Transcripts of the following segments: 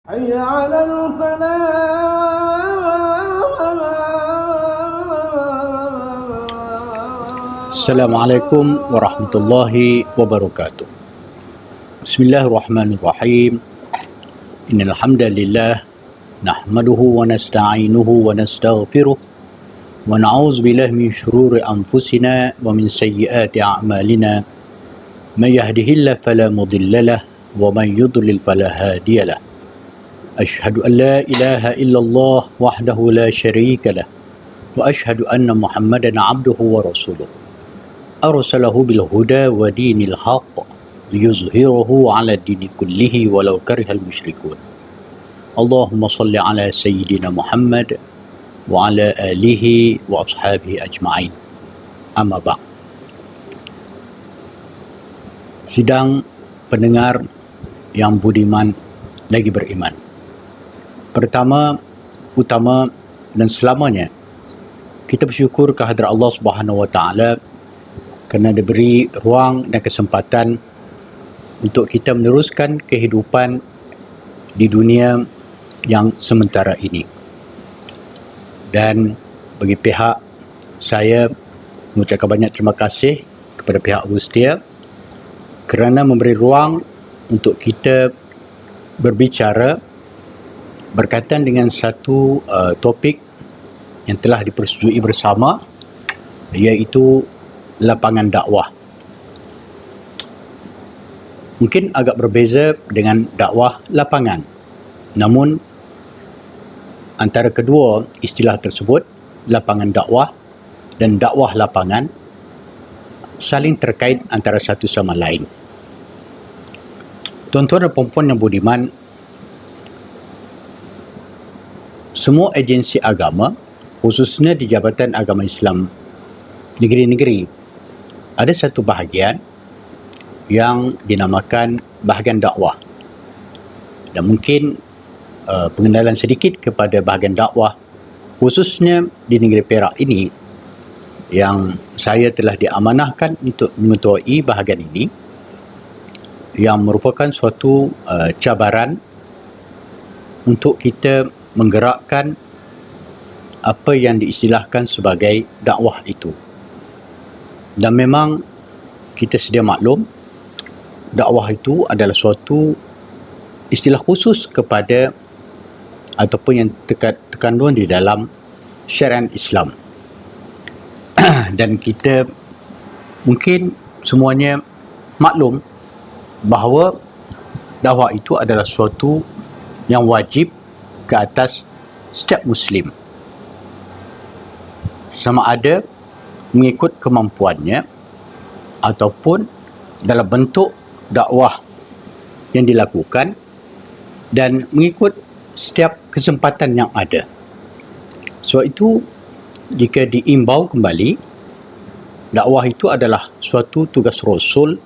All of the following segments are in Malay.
حي على Assalamualaikum warahmatullahi wabarakatuh. Bismillahirrahmanirrahim. Innal hamdalillah nahmaduhu wa nasta'inuhu wa nastaghfiruh wa na'udzu billahi min shururi anfusina wa min sayyiati a'malina. May yahdihillahu fala mudilla lahu wa may yudlil fala hadiya lahu. Asyhadu an la ilaha illallah wahdahu la syarika lahu wa asyhadu anna Muhammadan 'abduhu wa rasuluh. Arsalahu bil huda wa dinil haqq liyuzhirahu 'ala dini kullihi walau karihal musyrikun. Allahumma salli ala sayyidina Muhammad wa ala alihi wa ashabihi ajma'in. Amma ba'd. Sidang pendengar yang budiman lagi beriman. Pertama, utama dan selamanya kita bersyukur kehadrat Allah Subhanahu wa taala kerana diberi ruang dan kesempatan untuk kita meneruskan kehidupan di dunia yang sementara ini. Dan bagi pihak saya mengucapkan banyak terima kasih kepada pihak Rustia kerana memberi ruang untuk kita berbicara berkaitan dengan satu topik yang telah dipersetujui bersama, iaitu lapangan dakwah. Mungkin agak berbeza dengan dakwah lapangan, namun antara kedua istilah tersebut, lapangan dakwah dan dakwah lapangan, saling terkait antara satu sama lain. Tuan-tuan dan puan-puan yang budiman, semua agensi agama, khususnya di Jabatan Agama Islam negeri-negeri, ada satu bahagian yang dinamakan bahagian dakwah. Dan mungkin pengenalan sedikit kepada bahagian dakwah, khususnya di negeri Perak ini, yang saya telah diamanahkan untuk mengetuai bahagian ini, yang merupakan suatu cabaran untuk kita menggerakkan apa yang diistilahkan sebagai dakwah itu. Dan memang kita sedia maklum, dakwah itu adalah suatu istilah khusus kepada ataupun yang terkandung di dalam syariat Islam. Dan kita mungkin semuanya maklum bahawa dakwah itu adalah suatu yang wajib ke atas setiap Muslim, sama ada mengikut kemampuannya ataupun dalam bentuk dakwah yang dilakukan dan mengikut setiap kesempatan yang ada. Sebab itu, jika diimbau kembali, dakwah itu adalah suatu tugas Rasul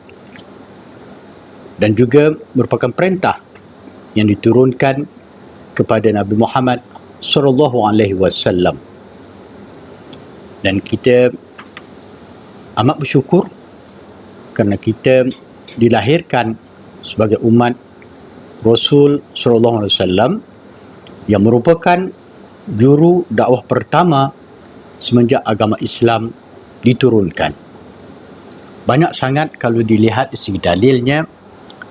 dan juga merupakan perintah yang diturunkan kepada Nabi Muhammad sallallahu alaihi wasallam. Dan kita amat bersyukur kerana kita dilahirkan sebagai umat Rasul sallallahu alaihi wasallam yang merupakan juru dakwah pertama semenjak agama Islam diturunkan. Banyak sangat kalau dilihat dari segi dalilnya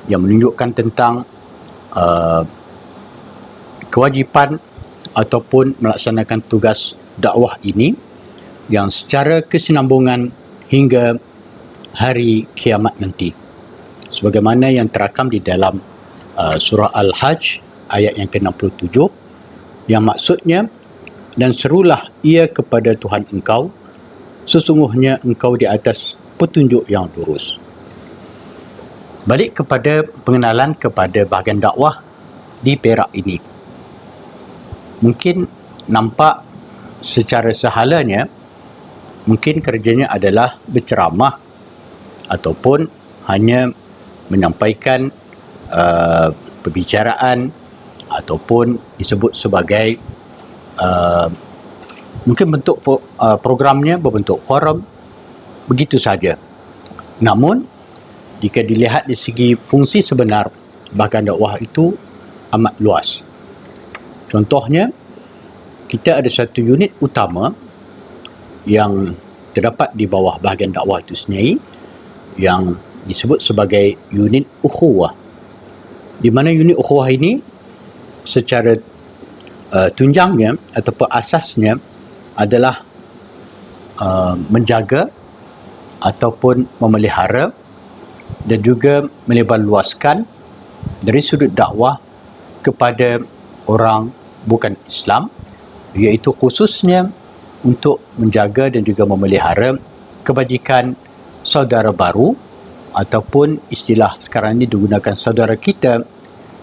yang menunjukkan tentang kewajipan ataupun melaksanakan tugas dakwah ini yang secara kesinambungan hingga hari kiamat nanti, sebagaimana yang terakam di dalam surah Al-Hajj ayat yang ke-67, yang maksudnya, dan serulah ia kepada Tuhan engkau, sesungguhnya engkau di atas petunjuk yang lurus. Balik kepada pengenalan kepada bahagian dakwah di Perak ini. Mungkin nampak secara sehalanya, mungkin kerjanya adalah berceramah ataupun hanya menyampaikan perbicaraan ataupun disebut sebagai mungkin bentuk programnya berbentuk forum, begitu saja. Namun, jika dilihat dari segi fungsi sebenar bahagian dakwah itu amat luas. Contohnya, kita ada satu unit utama yang terdapat di bawah bahagian dakwah itu sendiri yang disebut sebagai unit ukhuwah, di mana unit ukhuwah ini secara tunjangnya ataupun asasnya adalah menjaga ataupun memelihara dan juga melebarluaskan dari sudut dakwah kepada orang bukan Islam, iaitu khususnya untuk menjaga dan juga memelihara kebajikan saudara baru, ataupun istilah sekarang ini digunakan saudara kita,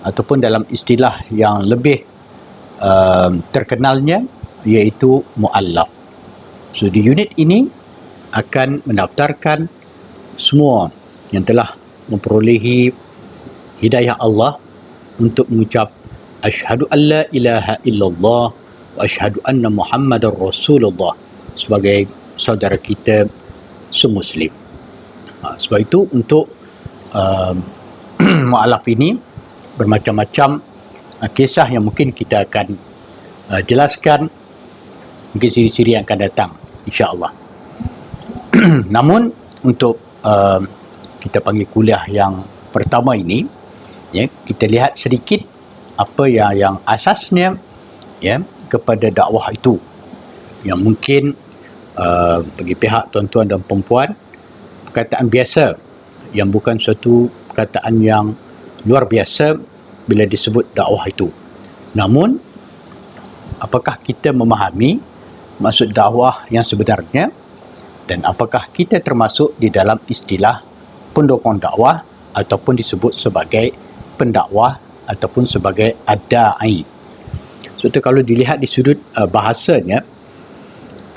ataupun dalam istilah yang lebih terkenalnya iaitu mu'allaf. So di unit ini akan mendaftarkan semua yang telah memperolehi hidayah Allah untuk mengucap asyhadu an la ilaha illallah wa asyhadu anna Muhammadar Rasulullah sebagai saudara kita semuslim. Sebab itu untuk mu'alaf ini bermacam-macam kisah yang mungkin kita akan jelaskan mungkin siri-siri yang akan datang, insya-Allah. Namun untuk kita panggil kuliah yang pertama ini, ya, kita lihat sedikit apa yang asasnya, ya, kepada dakwah itu, yang mungkin bagi pihak tuan-tuan dan perempuan perkataan biasa, yang bukan suatu perkataan yang luar biasa bila disebut dakwah itu. Namun apakah kita memahami maksud dakwah yang sebenarnya, dan apakah kita termasuk di dalam istilah pendokong dakwah ataupun disebut sebagai pendakwah ataupun sebagai ad-da'i. So itu kalau dilihat di sudut bahasanya,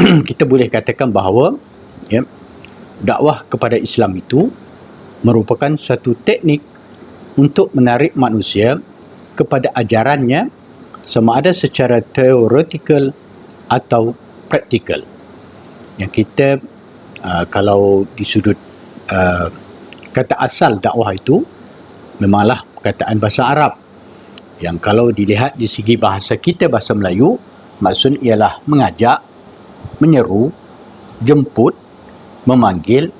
kita boleh katakan bahawa, ya, dakwah kepada Islam itu merupakan satu teknik untuk menarik manusia kepada ajarannya, sama ada secara teoretikal atau praktikal. Yang kita kalau di sudut kata asal dakwah itu memanglah perkataan bahasa Arab, yang kalau dilihat di segi bahasa kita, bahasa Melayu, maksud ialah mengajak, menyeru, jemput, memanggil,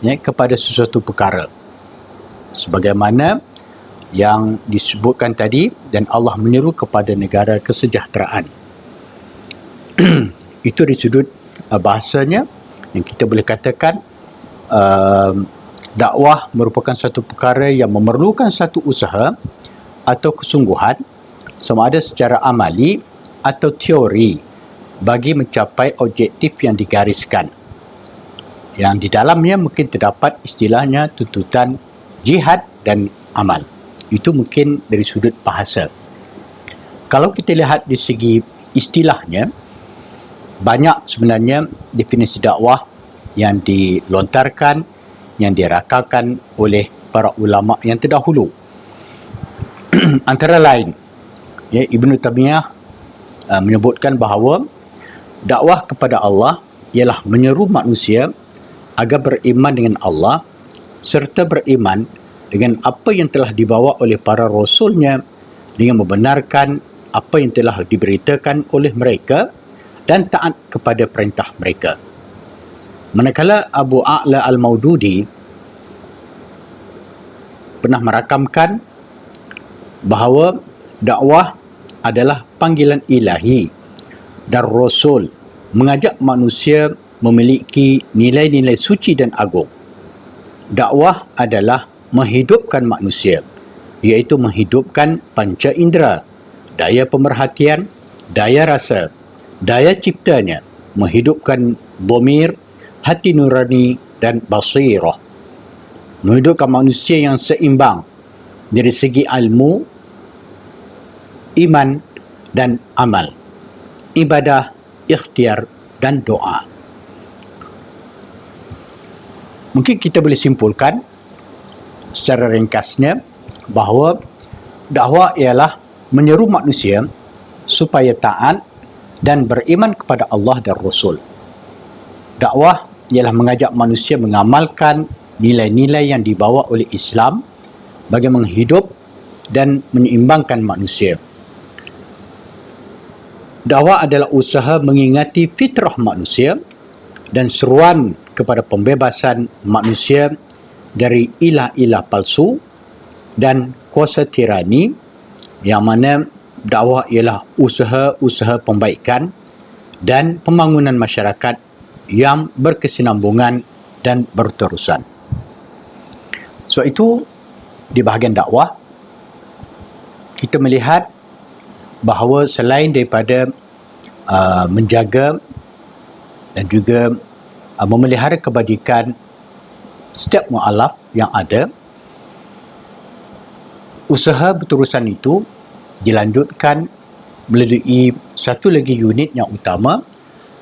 ya, kepada sesuatu perkara. Sebagaimana yang disebutkan tadi, dan Allah menyeru kepada negara kesejahteraan. Itu di sudut bahasanya, yang kita boleh katakan dakwah merupakan satu perkara yang memerlukan satu usaha atau kesungguhan, sama ada secara amali atau teori, bagi mencapai objektif yang digariskan, yang di dalamnya mungkin terdapat istilahnya tuntutan jihad dan amal. Itu mungkin dari sudut bahasa. Kalau kita lihat di segi istilahnya, banyak sebenarnya definisi dakwah yang dilontarkan, yang dirakalkan oleh para ulama yang terdahulu. Antara lain, ya, Ibnu Taimiyah menyebutkan bahawa dakwah kepada Allah ialah menyeru manusia agar beriman dengan Allah serta beriman dengan apa yang telah dibawa oleh para rasulnya, dengan membenarkan apa yang telah diberitakan oleh mereka dan taat kepada perintah mereka. Manakala Abu A'la Al-Maududi pernah merakamkan bahawa dakwah adalah panggilan ilahi dan Rasul mengajak manusia memiliki nilai-nilai suci dan agung. Dakwah adalah menghidupkan manusia, iaitu menghidupkan panca indera, daya pemerhatian, daya rasa, daya ciptanya, menghidupkan dhamir, hati nurani dan basirah, menghidupkan manusia yang seimbang dari segi ilmu, iman dan amal, ibadah, ikhtiar dan doa. Mungkin kita boleh simpulkan secara ringkasnya bahawa dakwah ialah menyeru manusia supaya taat dan beriman kepada Allah dan Rasul. Dakwah ialah mengajak manusia mengamalkan nilai-nilai yang dibawa oleh Islam bagi menghidup dan menyeimbangkan manusia. Dakwah adalah usaha mengingati fitrah manusia dan seruan kepada pembebasan manusia dari ilah-ilah palsu dan kuasa tirani, yang mana dakwah ialah usaha-usaha pembaikan dan pembangunan masyarakat yang berkesinambungan dan berterusan. Sebab itu, di bahagian dakwah, kita melihat bahawa selain daripada menjaga dan juga memelihara kebajikan setiap mu'alaf yang ada, usaha berterusan itu dilanjutkan melalui satu lagi unit yang utama,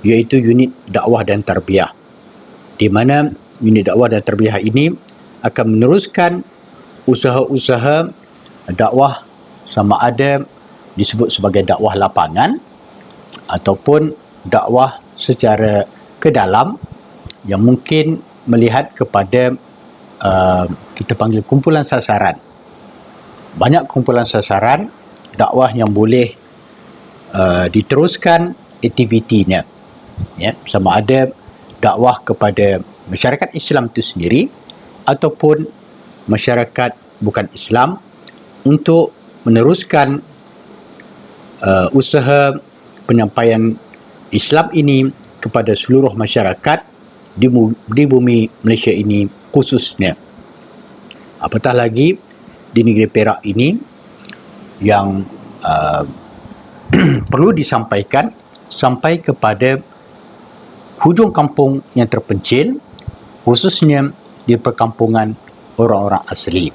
iaitu unit dakwah dan tarbiyah, di mana unit dakwah dan tarbiyah ini akan meneruskan usaha-usaha dakwah, sama ada disebut sebagai dakwah lapangan ataupun dakwah secara ke dalam, yang mungkin melihat kepada kita panggil kumpulan sasaran. Banyak kumpulan sasaran dakwah yang boleh diteruskan aktivitinya, ya, sama ada dakwah kepada masyarakat Islam itu sendiri ataupun masyarakat bukan Islam, untuk meneruskan usaha penyampaian Islam ini kepada seluruh masyarakat di bumi Malaysia ini khususnya. Apatah lagi di negeri Perak ini yang perlu disampaikan sampai kepada hujung kampung yang terpencil, khususnya di perkampungan orang-orang asli.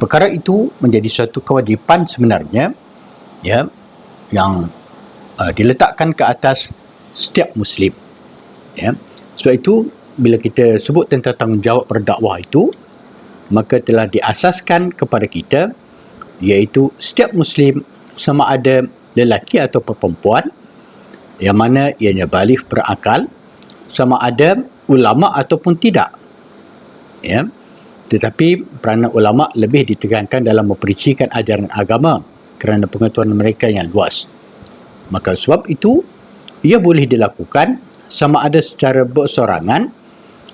Perkara itu menjadi suatu kewajipan sebenarnya, ya, yang diletakkan ke atas setiap Muslim. Ya. Sebab itu, bila kita sebut tentang tanggungjawab berdakwah itu, maka telah diasaskan kepada kita, iaitu setiap Muslim, sama ada lelaki atau perempuan, yang mana ianya baligh berakal, sama ada ulama ataupun tidak. Ya. Tetapi peranan ulama lebih ditekankan dalam mempericikan ajaran agama kerana pengetahuan mereka yang luas. Maka sebab itu, ia boleh dilakukan sama ada secara bersorangan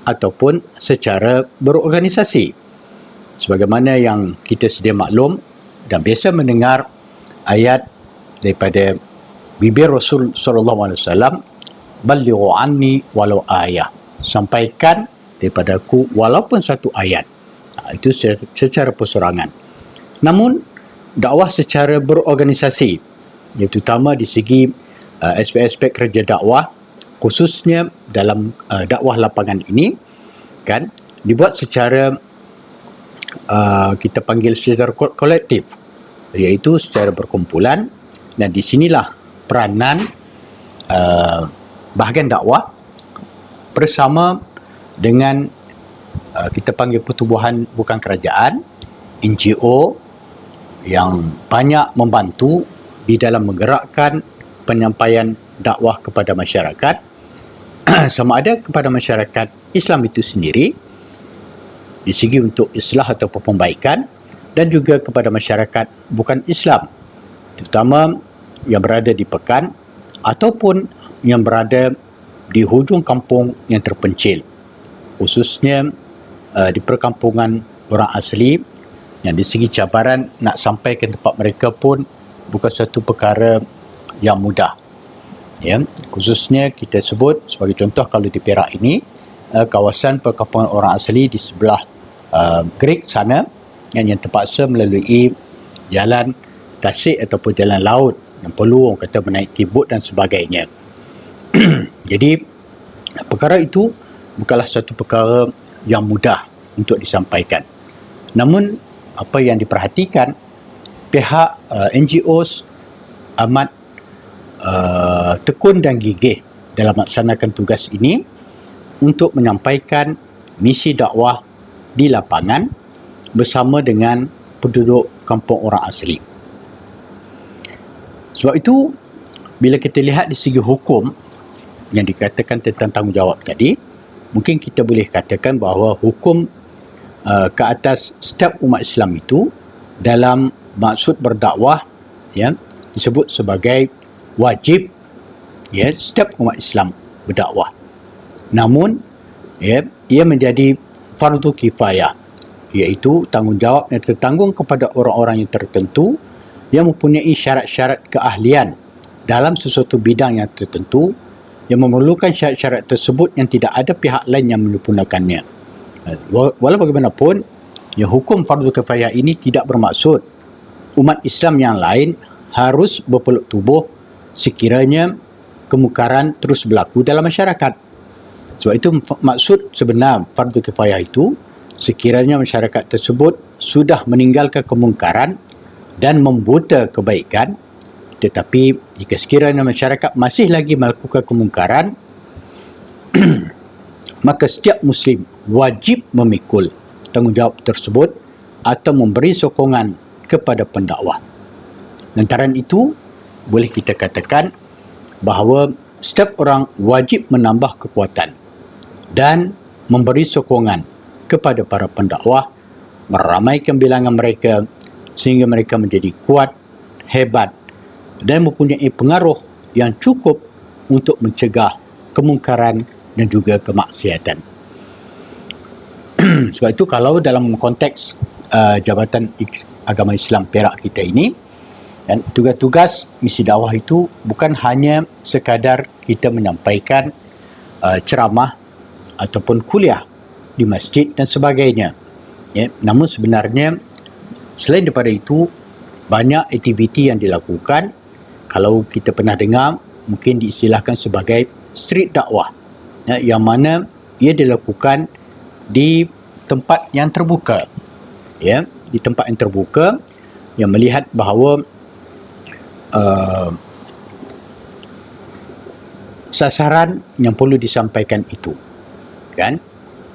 ataupun secara berorganisasi. Sebagaimana yang kita sedia maklum dan biasa mendengar ayat daripada bibir Rasul sallallahu alaihi wasallam, "Ballighu anni walau ayah." Sampaikan daripada aku walaupun satu ayat. Itu secara persorangan. Namun, dakwah secara berorganisasi, iaitu terutama di segi aspek-aspek kerja dakwah, khususnya dalam dakwah lapangan ini, kan, dibuat secara kita panggil secara kolektif, iaitu secara berkumpulan, dan di sinilah peranan bahagian dakwah bersama dengan kita panggil pertubuhan bukan kerajaan, NGO, yang banyak membantu di dalam menggerakkan penyampaian dakwah kepada masyarakat, sama ada kepada masyarakat Islam itu sendiri di segi untuk islah atau pembaikan, dan juga kepada masyarakat bukan Islam, terutama yang berada di pekan ataupun yang berada di hujung kampung yang terpencil, khususnya di perkampungan orang asli, yang di segi cabaran nak sampai ke tempat mereka pun bukan satu perkara yang mudah. Ya, khususnya kita sebut sebagai contoh, kalau di Perak ini, kawasan perkampungan orang asli di sebelah Greek sana, yang terpaksa melalui jalan tasik ataupun jalan laut, yang perlu orang kata menaiki bot dan sebagainya. Jadi perkara itu bukanlah satu perkara yang mudah untuk disampaikan. Namun apa yang diperhatikan, pihak NGOs amat tekun dan gigih dalam melaksanakan tugas ini untuk menyampaikan misi dakwah di lapangan bersama dengan penduduk kampung orang asli. Sebab itu, bila kita lihat di segi hukum yang dikatakan tentang tanggungjawab tadi, mungkin kita boleh katakan bahawa hukum ke atas setiap umat Islam itu dalam maksud berdakwah, ya, disebut sebagai wajib, ya, setiap umat Islam berdakwah. Namun, ya, ia menjadi fardu kifayah, iaitu tanggungjawab yang tertanggung kepada orang-orang yang tertentu yang mempunyai syarat-syarat keahlian dalam sesuatu bidang yang tertentu, yang memerlukan syarat-syarat tersebut yang tidak ada pihak lain yang menyempurnakannya. Walau bagaimanapun, ya, hukum fardu kifayah ini tidak bermaksud umat Islam yang lain harus berpeluk tubuh sekiranya kemungkaran terus berlaku dalam masyarakat. Sebab itu maksud sebenar fardu kifayah itu, sekiranya masyarakat tersebut sudah meninggalkan kemungkaran dan membuta kebaikan, tetapi jika sekiranya masyarakat masih lagi melakukan kemungkaran, maka setiap Muslim wajib memikul tanggungjawab tersebut atau memberi sokongan kepada pendakwah. Lantaran itu, boleh kita katakan bahawa setiap orang wajib menambah kekuatan dan memberi sokongan kepada para pendakwah, meramaikan bilangan mereka sehingga mereka menjadi kuat, hebat dan mempunyai pengaruh yang cukup untuk mencegah kemungkaran dan juga kemaksiatan. Sebab itu kalau dalam konteks Jabatan Agama Islam Perak kita ini, dan tugas-tugas misi dakwah itu bukan hanya sekadar kita menyampaikan ceramah ataupun kuliah di masjid dan sebagainya, ya, namun sebenarnya selain daripada itu banyak aktiviti yang dilakukan. Kalau kita pernah dengar, mungkin diistilahkan sebagai street dakwah, ya, yang mana ia dilakukan di tempat yang terbuka, ya, di tempat yang terbuka, yang melihat bahawa sasaran yang perlu disampaikan itu, kan,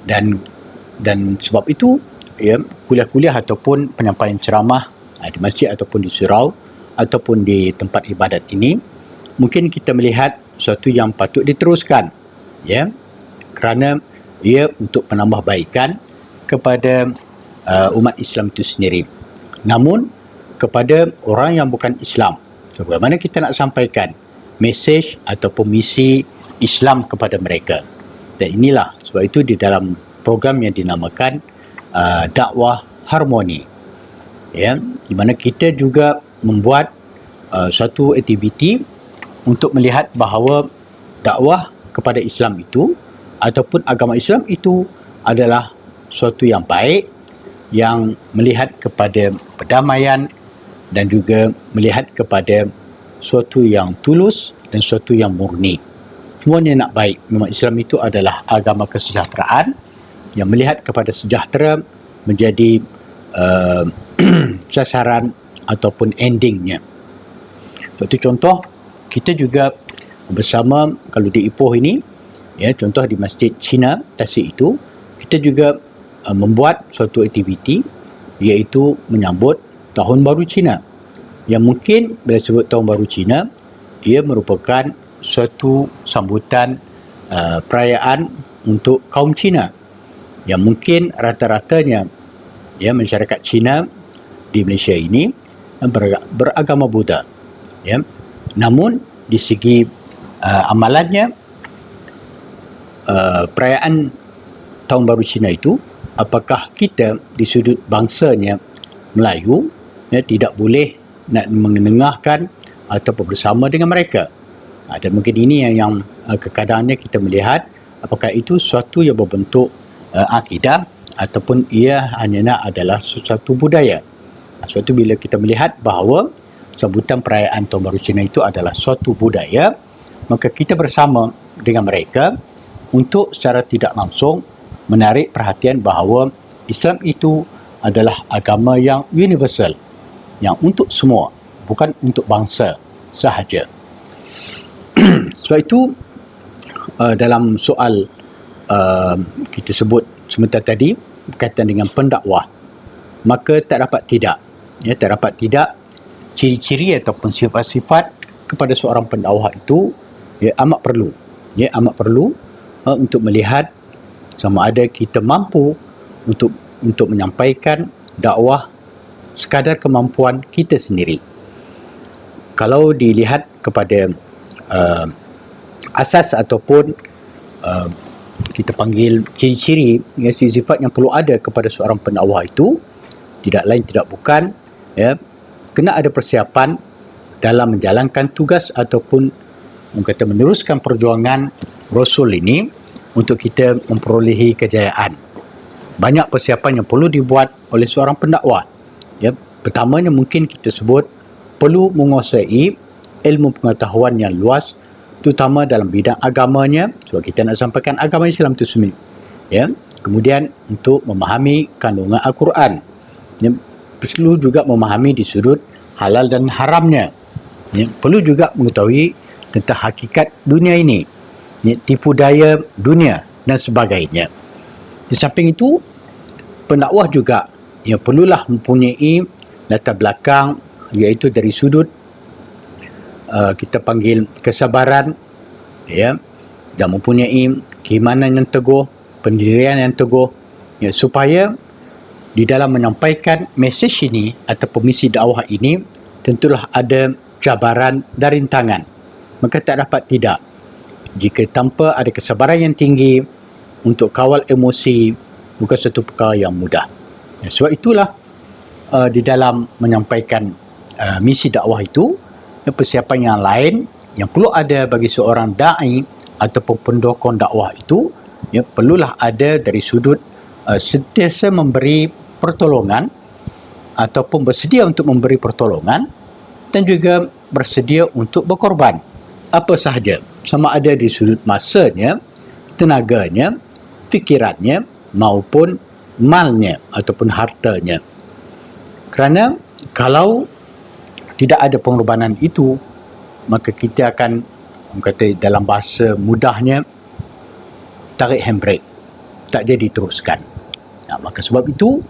dan sebab itu, ya, kuliah-kuliah ataupun penyampaian ceramah di masjid ataupun di surau ataupun di tempat ibadat ini mungkin kita melihat sesuatu yang patut diteruskan, ya, kerana ia untuk menambah baikan kepada umat Islam itu sendiri. Namun kepada orang yang bukan Islam, so, bagaimana kita nak sampaikan mesej ataupun misi Islam kepada mereka? Dan inilah sebab itu di dalam program yang dinamakan dakwah harmoni, ya, di mana kita juga membuat satu aktiviti untuk melihat bahawa dakwah kepada Islam itu ataupun agama Islam itu adalah suatu yang baik, yang melihat kepada perdamaian dan juga melihat kepada suatu yang tulus dan suatu yang murni. Semuanya nak baik. Memang Islam itu adalah agama kesejahteraan yang melihat kepada sejahtera menjadi sasaran ataupun endingnya. Suatu contoh, kita juga bersama, kalau di Ipoh ini, ya, contoh di Masjid Cina Tasik itu, kita juga membuat suatu aktiviti iaitu menyambut Tahun Baru Cina. Yang mungkin bila sebut Tahun Baru Cina, ia merupakan suatu sambutan perayaan untuk kaum Cina yang mungkin rata-ratanya, ya, masyarakat Cina di Malaysia ini beragama Buddha, ya. Namun di segi amalannya, perayaan Tahun Baru Cina itu, apakah kita di sudut bangsanya Melayu, ya, tidak boleh nak mengenengahkan ataupun bersama dengan mereka. Dan mungkin ini yang kekadannya kita melihat apakah itu suatu yang berbentuk akidah ataupun ia hanya adalah sesuatu budaya. Sebab itu bila kita melihat bahawa sambutan perayaan Tahun Baru Cina itu adalah suatu budaya, maka kita bersama dengan mereka untuk secara tidak langsung menarik perhatian bahawa Islam itu adalah agama yang universal, yang untuk semua, bukan untuk bangsa sahaja. Sebab itu dalam soal kita sebut sebentar tadi berkaitan dengan pendakwah, maka tak dapat tidak, ya, tak dapat tidak ciri-ciri ataupun sifat-sifat kepada seorang pendakwah itu, ya, amat perlu, ya, amat perlu untuk melihat sama ada kita mampu untuk menyampaikan dakwah sekadar kemampuan kita sendiri. Kalau dilihat kepada asas ataupun kita panggil ciri-ciri, sifat yang perlu ada kepada seorang pendakwah itu tidak lain tidak bukan, kena ada persiapan dalam menjalankan tugas ataupun meneruskan perjuangan Rasul ini untuk kita memperolehi kejayaan. Banyak persiapan yang perlu dibuat oleh seorang pendakwah. Pertamanya mungkin kita sebut perlu menguasai ilmu pengetahuan yang luas, terutama dalam bidang agamanya, sebab kita nak sampaikan agama Islam itu sendiri. Kemudian untuk memahami kandungan Al-Quran, perlu juga memahami di sudut halal dan haramnya. Perlu juga mengetahui tentang hakikat dunia ini, tipu daya dunia dan sebagainya. Di samping itu, pendakwah juga perlulah mempunyai latar belakang, iaitu dari sudut kita panggil kesabaran, dan mempunyai keimanan yang teguh, pendirian yang teguh, supaya di dalam menyampaikan mesej ini atau misi dakwah ini tentulah ada cabaran dan rintangan. Maka tak dapat tidak, jika tanpa ada kesabaran yang tinggi untuk kawal emosi, bukan satu perkara yang mudah. Sebab itulah di dalam menyampaikan misi dakwah itu, persiapan yang lain yang perlu ada bagi seorang da'i ataupun pendokong dakwah itu, perlulah ada dari sudut sentiasa memberi pertolongan ataupun bersedia untuk memberi pertolongan, dan juga bersedia untuk berkorban apa sahaja, sama ada di sudut masanya, tenaganya, fikirannya maupun malnya ataupun hartanya. Kerana kalau tidak ada pengorbanan itu, maka kita akan, kata dalam bahasa mudahnya, tarik handbrake, tak jadi diteruskan. Maka sebab itu,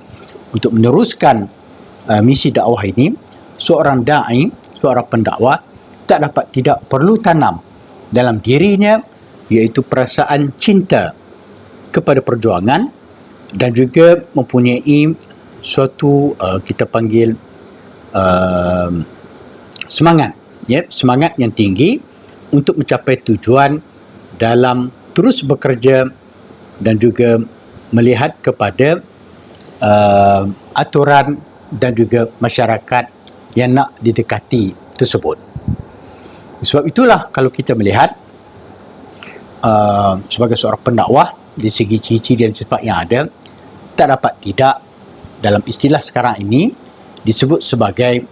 untuk meneruskan misi dakwah ini, seorang da'i, seorang pendakwah tak dapat tidak perlu tanam dalam dirinya, iaitu perasaan cinta kepada perjuangan, dan juga mempunyai suatu kita panggil semangat, semangat yang tinggi untuk mencapai tujuan dalam terus bekerja dan juga melihat kepada aturan dan juga masyarakat yang nak didekati tersebut. Sebab itulah kalau kita melihat sebagai seorang pendakwah, di segi ciri-ciri dan sifat yang ada, tak dapat tidak dalam istilah sekarang ini disebut sebagai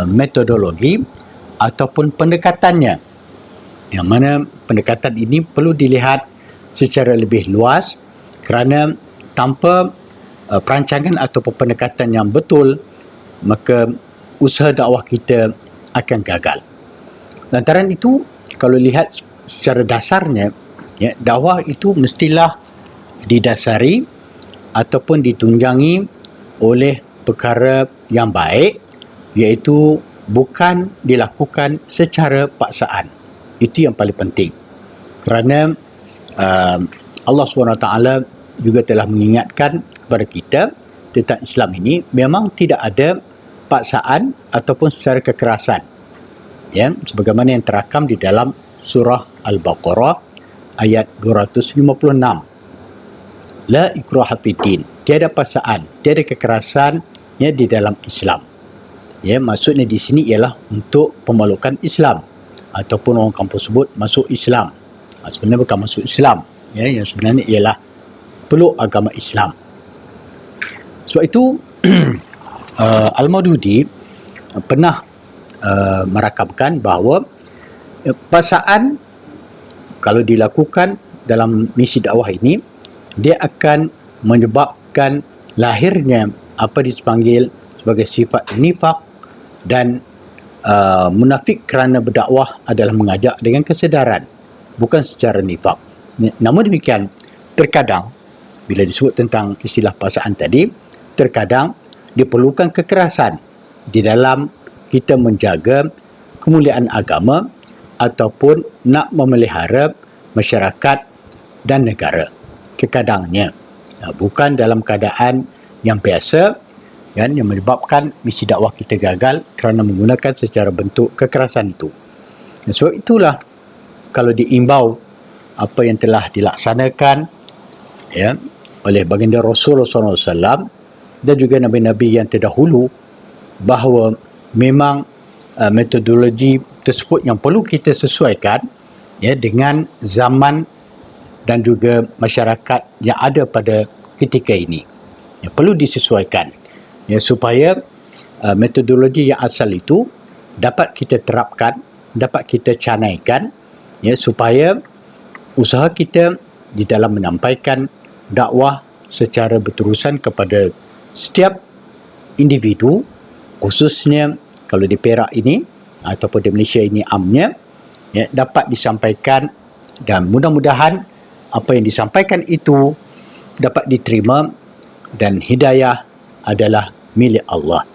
metodologi ataupun pendekatannya, yang mana pendekatan ini perlu dilihat secara lebih luas, kerana tanpa perancangan ataupun pendekatan yang betul, maka usaha dakwah kita akan gagal. Lantaran itu, kalau lihat secara dasarnya, dakwah itu mestilah didasari ataupun ditunjangi oleh perkara yang baik, iaitu bukan dilakukan secara paksaan. Itu yang paling penting. Kerana Allah SWT juga telah mengingatkan kepada kita tentang Islam ini, memang tidak ada paksaan ataupun secara kekerasan. Sebagaimana yang terakam di dalam surah Al-Baqarah ayat 256. La ikraha fiddin, tiada paksaan, tiada kekerasan di dalam Islam. Maksudnya di sini ialah untuk pemalukan Islam, ataupun orang kampung sebut masuk Islam. Sebenarnya bukan masuk Islam, yang sebenarnya ialah peluk agama Islam. Sebab itu Al-Maududi pernah merakamkan bahawa paksaan kalau dilakukan dalam misi dakwah ini, dia akan menyebabkan lahirnya apa dipanggil sebagai sifat nifaq, dan munafik kerana berdakwah adalah mengajak dengan kesedaran, bukan secara nifaq. Namun demikian, terkadang bila disebut tentang istilah paksaan tadi, terkadang diperlukan kekerasan di dalam kita menjaga kemuliaan agama ataupun nak memelihara masyarakat dan negara. Kekadangnya bukan dalam keadaan yang biasa, kan, yang menyebabkan misi dakwah kita gagal kerana menggunakan secara bentuk kekerasan itu. Sebab itulah kalau diimbau apa yang telah dilaksanakan ya oleh baginda Rasulullah SAW dan juga nabi-nabi yang terdahulu, bahawa memang metodologi tersebut yang perlu kita sesuaikan ya dengan zaman dan juga masyarakat yang ada pada ketika ini. Ya, perlu disesuaikan ya supaya metodologi yang asal itu dapat kita terapkan, dapat kita canaikan ya supaya usaha kita di dalam menyampaikan dakwah secara berterusan kepada setiap individu, khususnya kalau di Perak ini ataupun di Malaysia ini amnya ya, dapat disampaikan, dan mudah-mudahan apa yang disampaikan itu dapat diterima dan hidayah adalah milik Allah.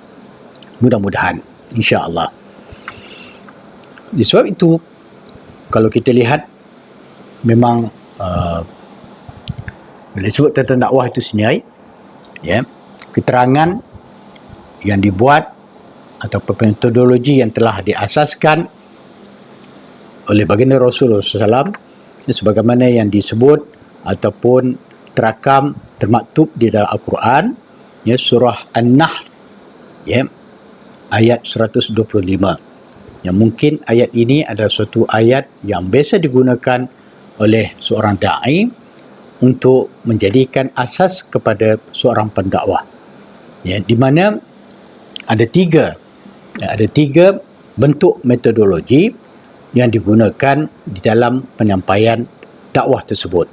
Mudah-mudahan, insya-Allah. Sebab itu kalau kita lihat memang bila disebut tentang dakwah itu sendiri ya, keterangan yang dibuat atau metodologi yang telah diasaskan oleh baginda Rasulullah SAW sebagaimana yang disebut ataupun terakam termaktub di dalam Al-Quran ya, surah An-Nahl ya, ayat 125, yang mungkin ayat ini adalah suatu ayat yang biasa digunakan oleh seorang da'i untuk menjadikan asas kepada seorang pendakwah ya, di mana ada tiga bentuk metodologi yang digunakan di dalam penyampaian dakwah tersebut.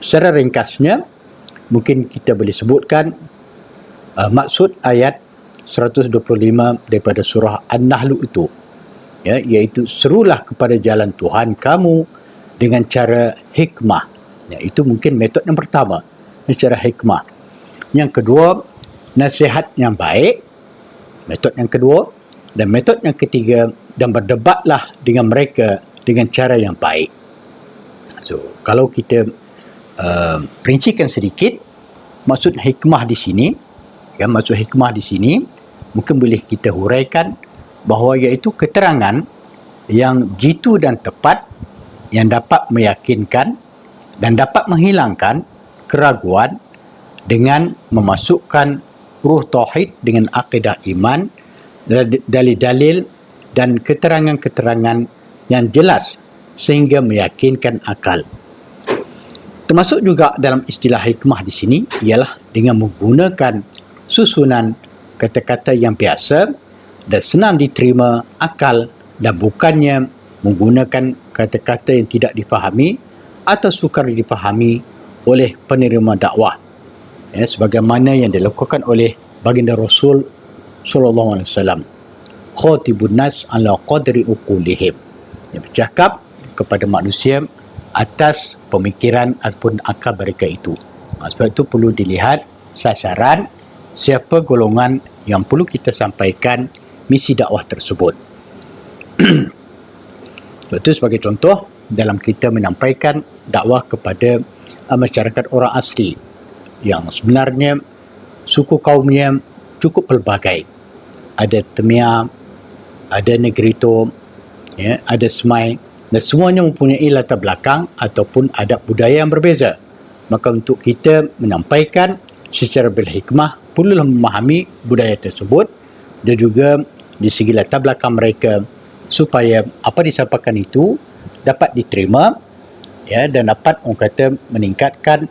Secara ringkasnya mungkin kita boleh sebutkan maksud ayat 125 daripada surah An-Nahl itu ya, iaitu serulah kepada jalan Tuhan kamu dengan cara hikmah ya, itu mungkin metod yang pertama, secara hikmah. Yang kedua, nasihat yang baik, metod yang kedua. Dan metod yang ketiga, dan berdebatlah dengan mereka dengan cara yang baik. So, kalau kita perincikan sedikit maksud hikmah di sini, ya, maksud hikmah di sini mungkin boleh kita huraikan bahawa iaitu keterangan yang jitu dan tepat yang dapat meyakinkan dan dapat menghilangkan keraguan dengan memasukkan ruh tauhid dengan akidah iman, dalil-dalil dan keterangan-keterangan yang jelas sehingga meyakinkan akal. Termasuk juga dalam istilah hikmah di sini ialah dengan menggunakan susunan kata-kata yang biasa dan senang diterima akal, dan bukannya menggunakan kata-kata yang tidak difahami atau sukar difahami oleh penerima dakwah ya, sebagaimana yang dilakukan oleh baginda Rasul sallallahu alaihi wasallam, khatibun nas ala qadri uqulihim, yang bercakap kepada manusia atas pemikiran ataupun akal mereka itu. Sebab itu perlu dilihat sasaran, siapa golongan yang perlu kita sampaikan misi dakwah tersebut. Sebab itu sebagai contoh dalam kita menyampaikan dakwah kepada masyarakat orang asli yang sebenarnya suku kaumnya cukup pelbagai. Ada Temia, ada Negrito, ya, ada Semai, dan semuanya mempunyai latar belakang ataupun adab budaya yang berbeza. Maka untuk kita menyampaikan secara berhikmah, perlulah memahami budaya tersebut dan juga di segi latar belakang mereka supaya apa disampaikan itu dapat diterima ya, dan dapat orang kata meningkatkan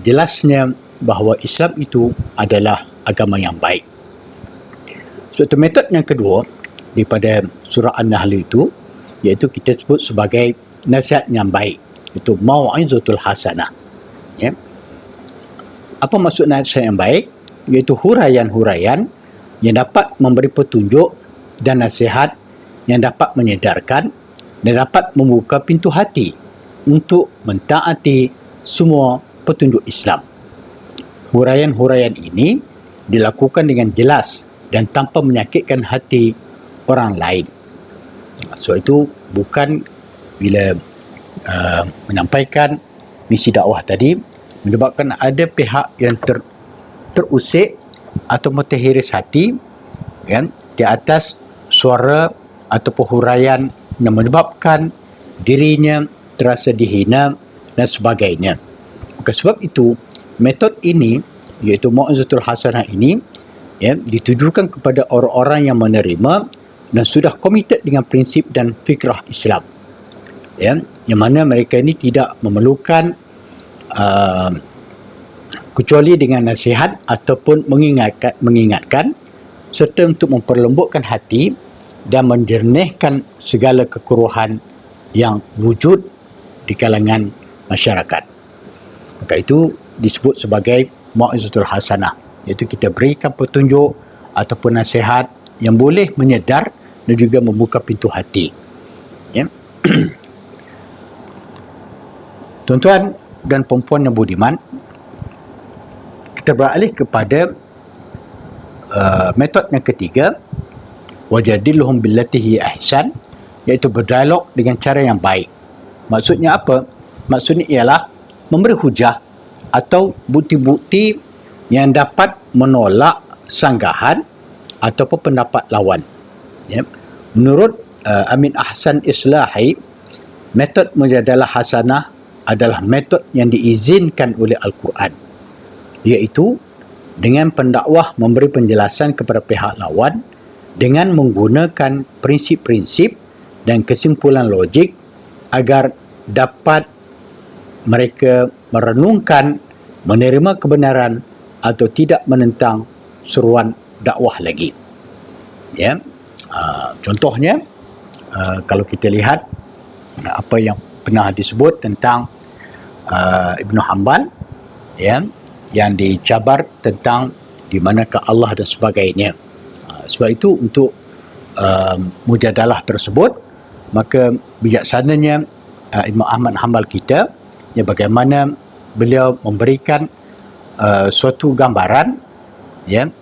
jelasnya bahawa Islam itu adalah agama yang baik. Suatu metod yang kedua daripada surah An-Nahl itu, iaitu kita sebut sebagai nasihat yang baik, itu mau'izatul hasanah ya. Apa maksud nasihat yang baik? Iaitu huraian-huraian yang dapat memberi petunjuk dan nasihat yang dapat menyedarkan dan dapat membuka pintu hati untuk mentaati semua petunjuk Islam. Huraian-huraian ini dilakukan dengan jelas dan tanpa menyakitkan hati orang lain. So itu bukan bila menyampaikan misi dakwah tadi menyebabkan ada pihak yang terusik atau terhiris hati, kan, di atas suara ataupun huraian yang menyebabkan dirinya terasa dihina dan sebagainya. Maka sebab itu metod ini, iaitu Mau'izatul Hasanah ini, ditujukan kepada orang-orang yang menerima dan sudah komited dengan prinsip dan fikrah Islam, yang mana mereka ini tidak memerlukan kecuali dengan nasihat ataupun mengingatkan serta untuk memperlembutkan hati dan menjernihkan segala kekuruhan yang wujud di kalangan masyarakat. Maka itu disebut sebagai Mau'izatul Hasanah, iaitu kita berikan petunjuk ataupun nasihat yang boleh menyedar dan juga membuka pintu hati. Tuan-tuan dan puan-puan yang budiman, kita beralih kepada metod yang ketiga, wajadilhum billati hiya ahsan, iaitu berdialog dengan cara yang baik. Maksudnya apa? Maksudnya ialah memberi hujah atau bukti-bukti yang dapat menolak sanggahan ataupun pendapat lawan. Menurut Amin Ahsan Islahi, metod mujadalah hasanah adalah metod yang diizinkan oleh Al-Quran, iaitu dengan pendakwah memberi penjelasan kepada pihak lawan dengan menggunakan prinsip-prinsip dan kesimpulan logik agar dapat mereka merenungkan, menerima kebenaran atau tidak menentang seruan dakwah lagi. Contohnya, kalau kita lihat apa yang pernah disebut tentang Ibnu Hanbal, yang dicabar tentang di manakah Allah dan sebagainya. Sebab itu untuk mujadalah tersebut, maka bijaksananya Imam Ahmad Hanbal kita, bagaimana beliau memberikan suatu gambaran,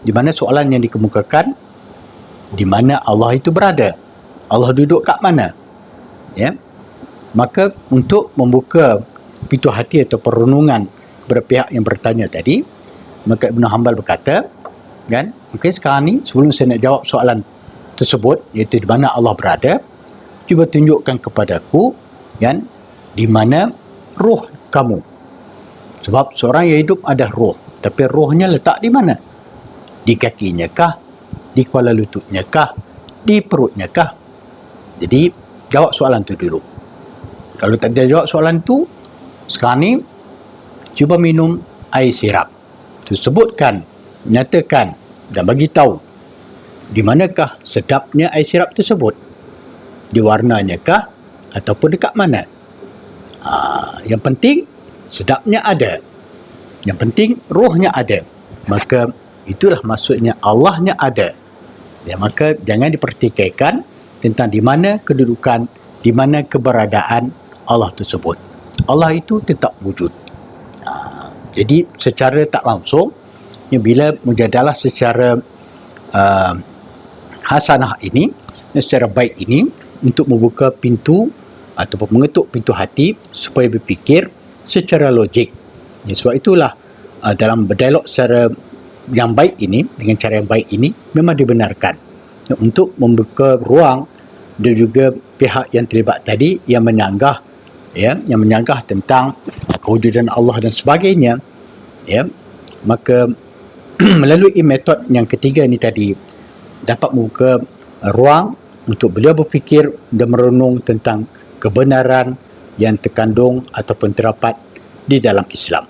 di mana soalan yang dikemukakan, di mana Allah itu berada, Allah duduk kat mana, maka untuk membuka pintu hati atau perenungan kepada pihak yang bertanya tadi, maka Ibnu Hanbal berkata, okey, sekarang ni sebelum saya nak jawab soalan tersebut, iaitu di mana Allah berada, cuba tunjukkan kepadaku, di mana roh kamu. Sebab seorang yang hidup ada roh, tapi rohnya letak di mana? Di kakinya kah? Di kepala lututnya kah? Di perutnya kah? Jadi jawab soalan tu dulu. Kalau tak ada jawab soalan tu, sekarang ni cuba minum air sirap. Sebutkan, nyatakan dan bagi tahu di manakah sedapnya air sirap tersebut. Di warnanya kah ataupun dekat mana? Yang penting sedapnya ada. Yang penting rohnya ada. Maka itulah maksudnya Allahnya ada. Maka jangan dipertikaikan tentang di mana kedudukan, di mana keberadaan Allah tersebut. Allah itu tetap wujud. Jadi secara tak langsung, bila mujadalah secara hasanah ini, secara baik ini, untuk membuka pintu ataupun mengetuk pintu hati supaya berfikir secara logik. Sebab itulah dalam berdialog secara yang baik ini, dengan cara yang baik ini, memang dibenarkan untuk membuka ruang dan juga pihak yang terlibat tadi yang menyanggah, yang menyanggah tentang kewujudan Allah dan sebagainya, maka melalui metod yang ketiga ini tadi dapat membuka ruang untuk beliau berfikir dan merenung tentang kebenaran yang terkandung ataupun terdapat di dalam Islam.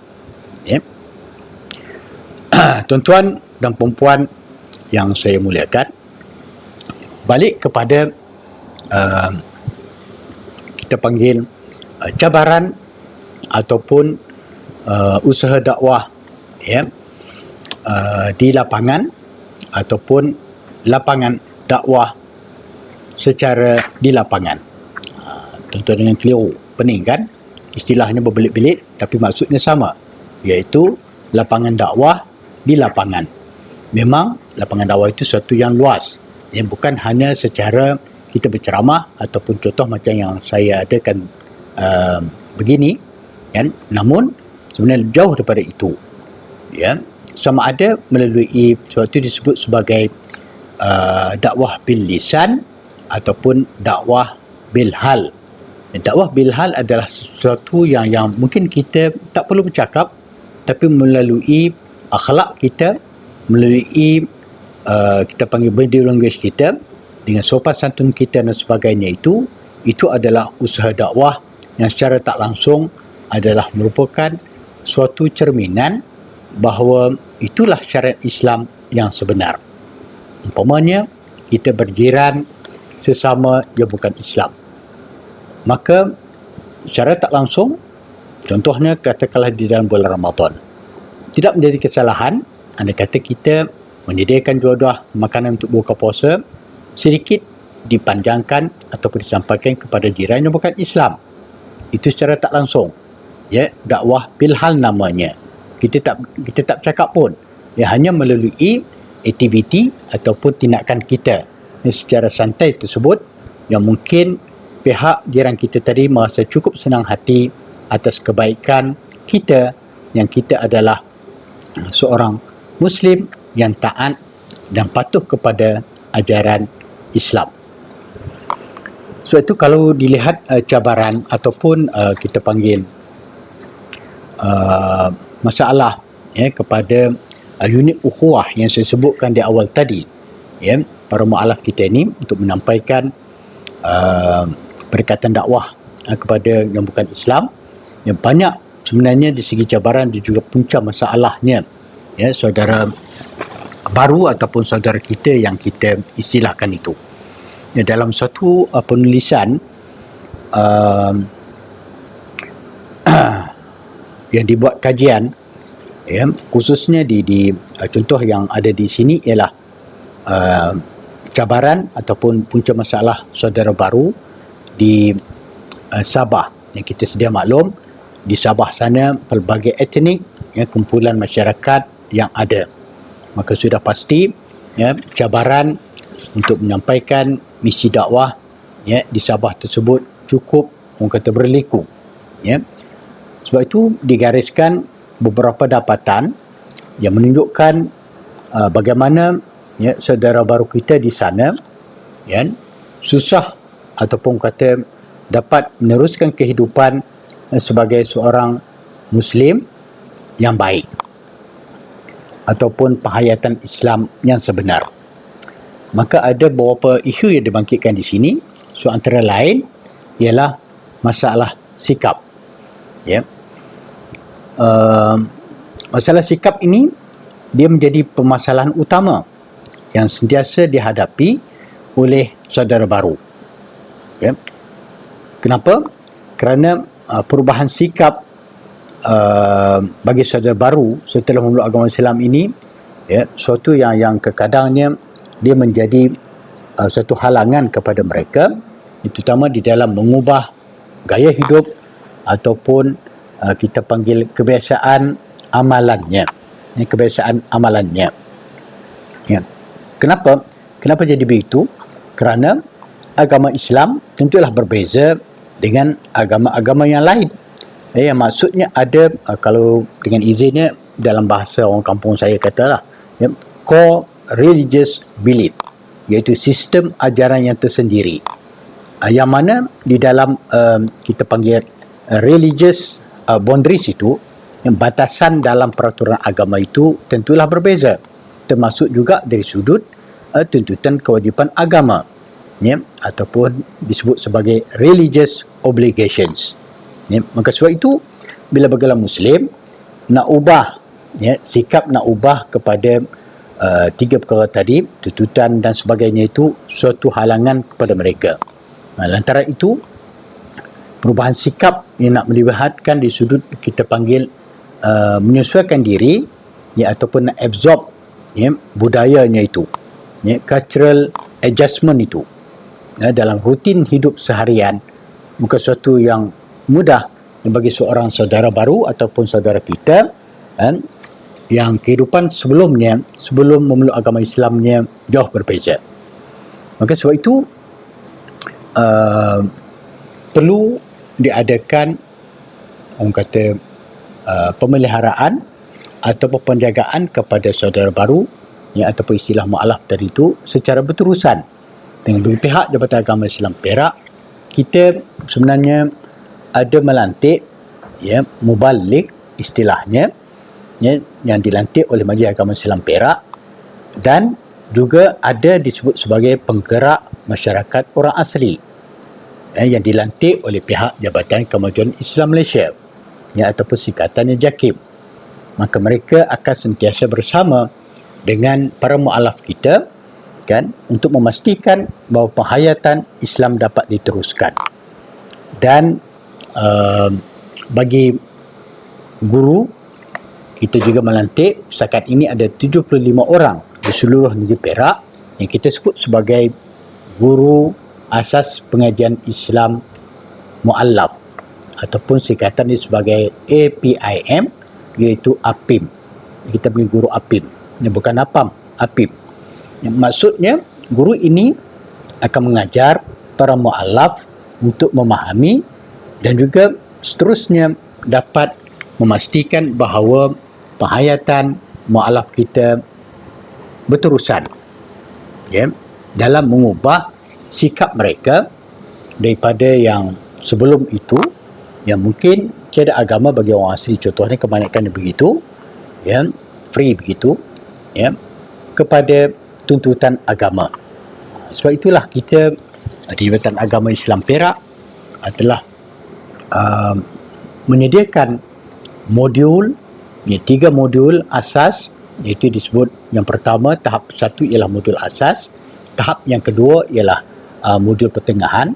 Tuan-tuan dan puan-puan yang saya muliakan, balik kepada kita panggil cabaran ataupun usaha dakwah di lapangan ataupun lapangan dakwah secara di lapangan. Tuan-tuan dengan keliru, pening kan? Istilahnya berbelit-belit tapi maksudnya sama, iaitu lapangan dakwah di lapangan. Memang lapangan dakwah itu sesuatu yang luas, bukan hanya secara kita berceramah ataupun contoh macam yang saya adakan begini, namun sebenarnya jauh daripada itu. sama ada melalui sebab itu disebut sebagai dakwah bil lisan ataupun dakwah bil hal. Dakwah bil hal adalah sesuatu yang mungkin kita tak perlu bercakap, tapi melalui akhlak kita, melalui kita panggil body language kita, dengan sopan santun kita dan sebagainya, itu adalah usaha dakwah yang secara tak langsung adalah merupakan suatu cerminan bahawa itulah syariat Islam yang sebenar. Umpamanya kita berjiran sesama yang bukan Islam, maka secara tak langsung, contohnya katakanlah di dalam bulan Ramadan, tidak menjadi kesalahan andai kata kita menyediakan juadah makanan untuk buka puasa sedikit dipanjangkan ataupun disampaikan kepada jiran yang bukan Islam. Itu secara tak langsung, ya, dakwah bil hal namanya. Kita tak bercakap pun, ya, hanya melalui aktiviti ataupun tindakan kita secara santai tersebut, yang mungkin pihak jiran kita tadi merasa cukup senang hati atas kebaikan kita, yang kita adalah seorang Muslim yang taat dan patuh kepada ajaran Islam. Sebab itu kalau dilihat cabaran ataupun kita panggil masalah, ya, kepada unit ukhuwah yang saya sebutkan di awal tadi, ya, para mu'alaf kita ini untuk menyampaikan perkataan dakwah kepada yang bukan Islam, yang banyak sebenarnya di segi cabaran dan juga punca masalahnya, ya, saudara baru ataupun saudara kita yang kita istilahkan itu. Ya, dalam satu penulisan yang dibuat kajian, ya, khususnya di contoh yang ada di sini ialah cabaran ataupun punca masalah saudara baru di Sabah. Yang kita sedia maklum, di Sabah sana pelbagai etnik, ya, kumpulan masyarakat yang ada. Maka sudah pasti, ya, cabaran untuk menyampaikan misi dakwah, ya, di Sabah tersebut cukup, orang kata, berliku, ya. Sebab itu digariskan beberapa dapatan yang menunjukkan bagaimana, ya, saudara baru kita di sana, ya, susah ataupun kata dapat meneruskan kehidupan sebagai seorang Muslim yang baik ataupun penghayatan Islam yang sebenar. Maka ada beberapa isu yang dibangkitkan di sini. So, antara lain ialah masalah sikap, ya. Masalah sikap ini dia menjadi permasalahan utama yang sentiasa dihadapi oleh saudara baru, ya. Kenapa? Kerana perubahan sikap bagi saudara baru setelah memeluk agama Islam ini, ya, suatu yang kekadangnya dia menjadi satu halangan kepada mereka, terutama di dalam mengubah gaya hidup ataupun kita panggil kebiasaan amalannya, ya. Kenapa jadi begitu? Kerana agama Islam tentulah berbeza dengan agama-agama yang lain. Yang maksudnya ada, kalau dengan izinnya dalam bahasa orang kampung saya katalah, ya, core religious belief, iaitu sistem ajaran yang tersendiri, yang mana di dalam kita panggil religious boundaries itu, yang batasan dalam peraturan agama itu tentulah berbeza, termasuk juga dari sudut tuntutan kewajipan agama, ya, ataupun disebut sebagai religious obligations, ya. Maka sebab itu bila bagaimana Muslim nak ubah, ya, sikap nak ubah kepada tiga perkara tadi, tuntutan dan sebagainya, itu suatu halangan kepada mereka. Lantaran itu, perubahan sikap yang nak melibatkan di sudut kita panggil menyesuaikan diri, ya, ataupun nak absorb, ya, budayanya itu, ya, cultural adjustment itu, ya, dalam rutin hidup seharian, bukan suatu yang mudah bagi seorang saudara baru ataupun saudara kita, yang kehidupan sebelum memeluk agama Islamnya jauh berbeza. Maka sebab itu perlu diadakan, orang kata, pemeliharaan ataupun penjagaan kepada saudara baru, ataupun istilah mu'alaf tadi itu secara berterusan dengan pihak Jabatan Agama Islam Perak. Kita sebenarnya ada melantik mubalik istilahnya, yang dilantik oleh Majlis Agama Islam Perak, dan juga ada disebut sebagai penggerak masyarakat orang asli yang dilantik oleh pihak Jabatan Kemajuan Islam Malaysia, ataupun singkatannya JAKIM. Maka mereka akan sentiasa bersama dengan para mu'alaf kita untuk memastikan bahawa penghayatan Islam dapat diteruskan. Dan bagi guru, kita juga melantik setakat ini ada 75 orang di seluruh negeri Perak yang kita sebut sebagai guru asas pengajian Islam mu'allaf, ataupun singkatan ini sebagai APIM, iaitu APIM. Kita panggil guru APIM. Ini bukan APAM, APIM. Maksudnya guru ini akan mengajar para mu'allaf untuk memahami dan juga seterusnya dapat memastikan bahawa penghayatan mu'allaf kita berterusan dalam mengubah sikap mereka daripada yang sebelum itu, yang mungkin tiada agama bagi orang asli, contohnya kebanyakan begitu, free begitu, kepada tuntutan agama. Sebab itulah kita di Jabatan Agama Islam Perak telah menyediakan modul, 3 modul asas, iaitu disebut yang pertama, tahap 1 ialah modul asas, tahap yang kedua ialah modul pertengahan,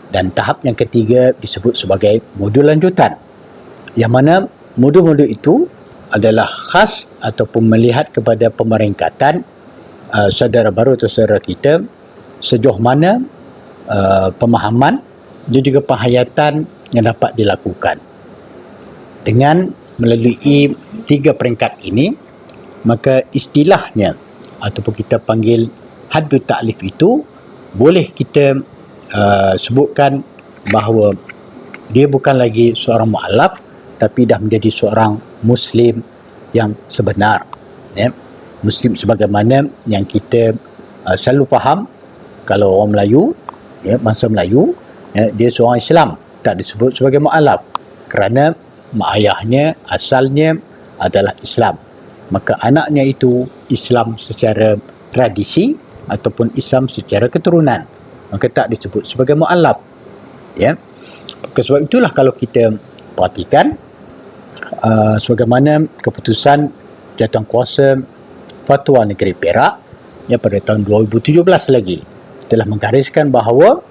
dan tahap yang ketiga disebut sebagai modul lanjutan, yang mana modul-modul itu adalah khas ataupun melihat kepada pemeringkatan saudara baru atau saudara kita, sejauh mana pemahaman dan juga penghayatan yang dapat dilakukan. Dengan melalui 3 peringkat ini, maka istilahnya ataupun kita panggil haddut ta'lif itu boleh kita sebutkan bahawa dia bukan lagi seorang mu'allaf, tapi dah menjadi seorang Muslim yang sebenar. Muslim sebagaimana yang kita selalu faham, kalau orang Melayu, bangsa Melayu, dia seorang Islam, tak disebut sebagai mu'allaf kerana mak ayahnya asalnya adalah Islam, maka anaknya itu Islam secara tradisi ataupun Islam secara keturunan, maka tak disebut sebagai mu'allaf. Sebab itulah kalau kita perhatikan sebagaimana keputusan Jawatankuasa Fatwa Negeri Perak pada tahun 2017 lagi telah menggariskan bahawa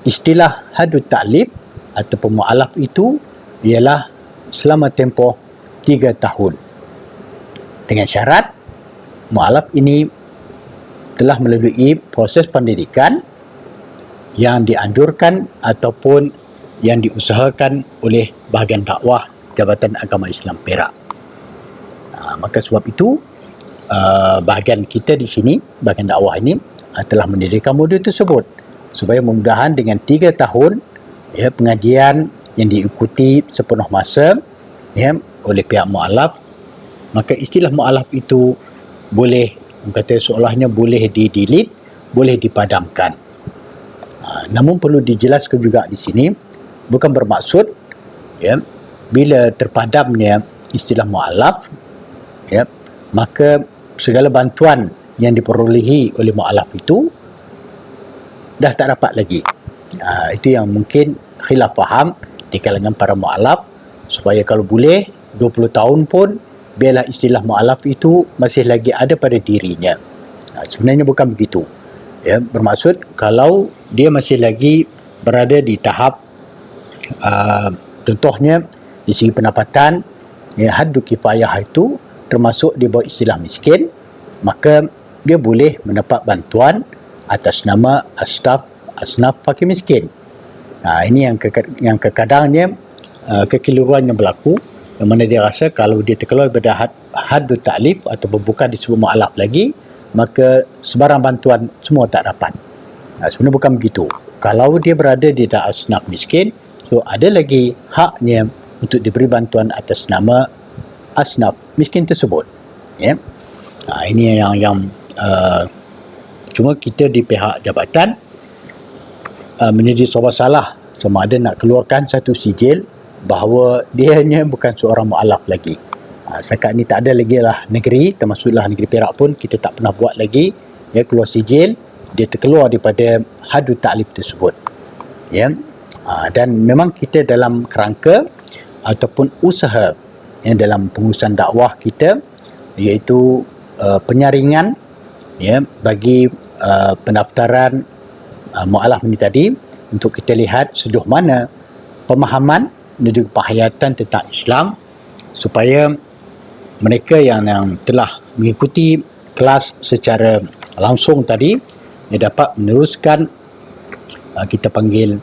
istilah haddut ta'lif ataupun mu'allaf itu ialah selama tempoh 3 tahun, dengan syarat mu'allaf ini telah melalui proses pendidikan yang dianjurkan ataupun yang diusahakan oleh bahagian dakwah Jabatan Agama Islam Perak. Maka sebab itu bahagian kita di sini, bahagian dakwah ini telah mendirikan modul tersebut supaya mudah-mudahan dengan 3 tahun pengajian yang diikuti sepenuh masa oleh pihak mu'allaf, maka istilah mu'allaf itu boleh, kata seolahnya boleh di-delete, boleh dipadamkan. Namun perlu dijelaskan juga di sini, bukan bermaksud bila terpadamnya istilah mu'allaf, maka segala bantuan yang diperolehi oleh mu'allaf itu dah tak dapat lagi. Itu yang mungkin khilaf faham di kalangan para mu'allaf, supaya kalau boleh 20 tahun pun biarlah istilah mu'allaf itu masih lagi ada pada dirinya. Sebenarnya bukan begitu. Bermaksud kalau dia masih lagi berada di tahap contohnya di segi pendapatan, haddu kifayah itu termasuk di bawah istilah miskin, maka dia boleh mendapat bantuan atas nama asnaf fakir miskin. Ini yang kadangnya kekeliruan yang berlaku, yang mana dia rasa kalau dia terkeluar daripada haddut ta'lif atau bukan disebut mu'allaf lagi, maka sebarang bantuan semua tak dapat. Sebenarnya bukan begitu. Kalau dia berada di asnaf miskin, so ada lagi haknya untuk diberi bantuan atas nama asnaf miskin tersebut. Ya. Ini yang cuma kita di pihak jabatan menjadi serba salah sama ada nak keluarkan satu sijil bahawa dia hanya bukan seorang mu'alaf lagi. Setakat ni tak ada lagi lah negeri, termasuklah negeri Perak pun kita tak pernah buat lagi ya keluar sijil dia terkeluar daripada hadud ta'lif tersebut. Ya. Dan memang kita dalam kerangka ataupun usaha yang dalam pengurusan dakwah kita iaitu penyaringan ya bagi pendaftaran mu'alaf ini tadi untuk kita lihat sejauh mana pemahaman dan juga penghayatan tentang Islam supaya mereka yang telah mengikuti kelas secara langsung tadi dia dapat meneruskan kita panggil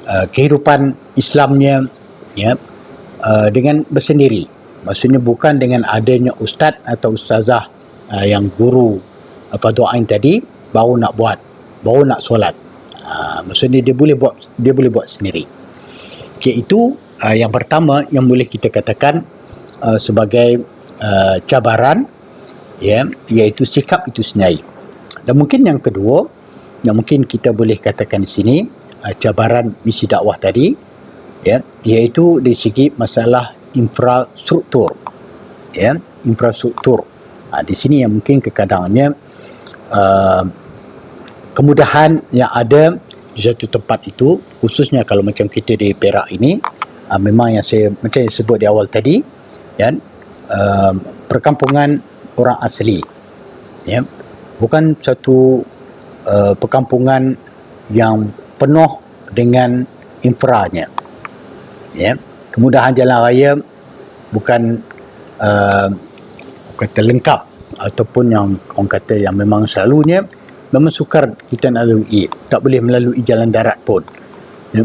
kehidupan Islamnya ya dengan bersendiri. Maksudnya bukan dengan adanya ustaz atau ustazah yang guru Fadhu Ain tadi baru nak buat, baru nak solat. Maksudnya dia boleh buat sendiri. Okay, itu yang pertama yang boleh kita katakan sebagai cabaran ya, iaitu sikap itu sendiri. Dan mungkin yang kedua yang mungkin kita boleh katakan di sini cabaran misi dakwah tadi ya, iaitu dari segi masalah infrastruktur ya, infrastruktur. Di sini yang mungkin kekangannya kemudahan yang ada di satu tempat itu, khususnya kalau macam kita di Perak ini, memang yang saya macam yang sebut di awal tadi ya, perkampungan orang asli ya, bukan satu perkampungan yang penuh dengan infranya ya. Kemudahan jalan raya bukan kata lengkap ataupun yang orang kata yang memang selalunya memang sukar kita nak lalui, tak boleh melalui jalan darat pun ya.